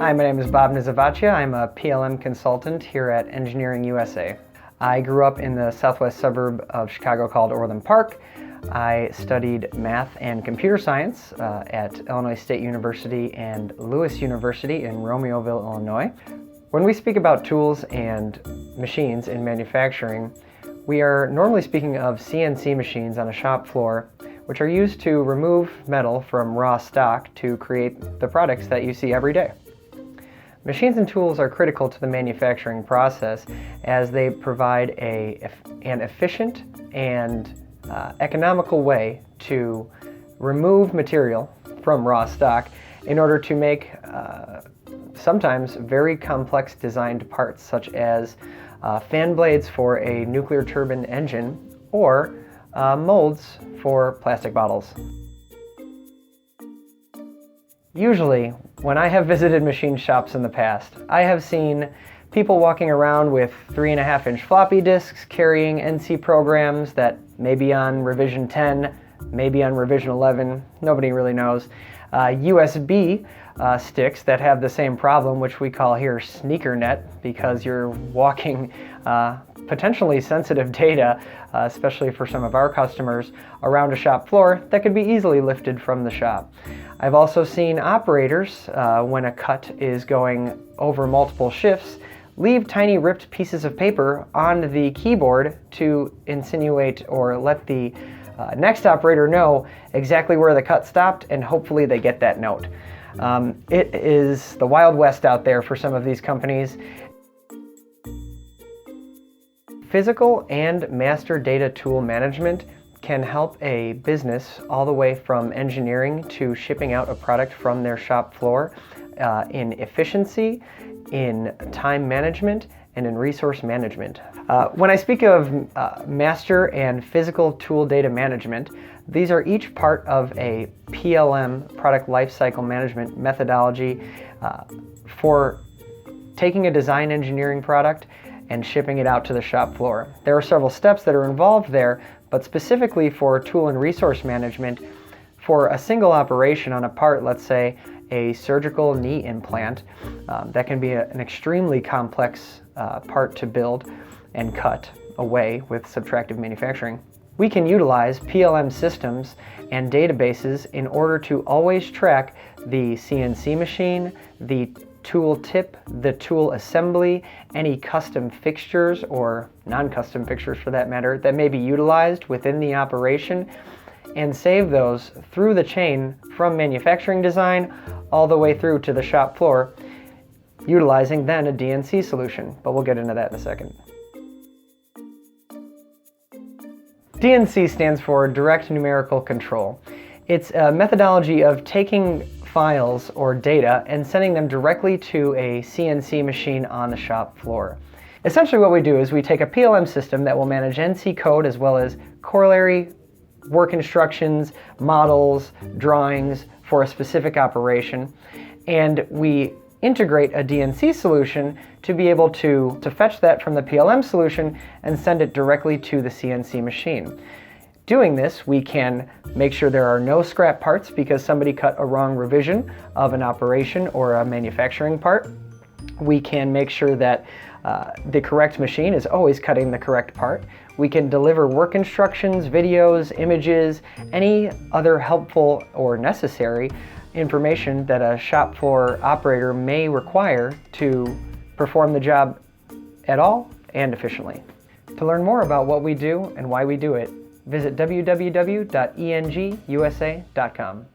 Hi, my name is Bob Nizavaccia. I'm a PLM consultant here at Engineering USA. I grew up in the southwest suburb of Chicago called Orland Park. I studied math and computer science at Illinois State University and Lewis University in Romeoville, Illinois. When we speak about tools and machines in manufacturing, we are normally speaking of CNC machines on a shop floor, which are used to remove metal from raw stock to create the products that you see every day. Machines and tools are critical to the manufacturing process as they provide an efficient and economical way to remove material from raw stock in order to make sometimes very complex designed parts, such as fan blades for a nuclear turbine engine or molds for plastic bottles. Usually, when I have visited machine shops in the past, I have seen people walking around with 3.5-inch floppy disks carrying NC programs that may be on revision 10, maybe on revision 11, nobody really knows. USB sticks that have the same problem, which we call here sneaker net, because you're walking potentially sensitive data, especially for some of our customers, around a shop floor that could be easily lifted from the shop. I've also seen operators, when a cut is going over multiple shifts, leave tiny ripped pieces of paper on the keyboard to insinuate or let the next operator know exactly where the cut stopped, and hopefully they get that note. It is the Wild West out there for some of these companies. Physical and master data tool management can help a business all the way from engineering to shipping out a product from their shop floor in efficiency, in time management, and in resource management. When I speak of master and physical tool data management, these are each part of a PLM, product lifecycle management methodology for taking a design engineering product and shipping it out to the shop floor. There are several steps that are involved there, but specifically for tool and resource management, for a single operation on a part, let's say a surgical knee implant, that can be an extremely complex part to build and cut away with subtractive manufacturing. We can utilize PLM systems and databases in order to always track the CNC machine, the tool tip, the tool assembly, any custom fixtures or non-custom fixtures for that matter that may be utilized within the operation, and save those through the chain from manufacturing design all the way through to the shop floor, utilizing then a DNC solution, but we'll get into that in a second. DNC stands for Direct Numerical Control. It's a methodology of taking files or data and sending them directly to a CNC machine on the shop floor. Essentially what we do is we take a PLM system that will manage NC code as well as corollary work instructions, models, drawings for a specific operation, and we integrate a DNC solution to be able to fetch that from the PLM solution and send it directly to the CNC machine. Doing this, we can make sure there are no scrap parts because somebody cut a wrong revision of an operation or a manufacturing part. We can make sure that the correct machine is always cutting the correct part. We can deliver work instructions, videos, images, any other helpful or necessary information that a shop floor operator may require to perform the job at all and efficiently. To learn more about what we do and why we do it, visit www.engusa.com.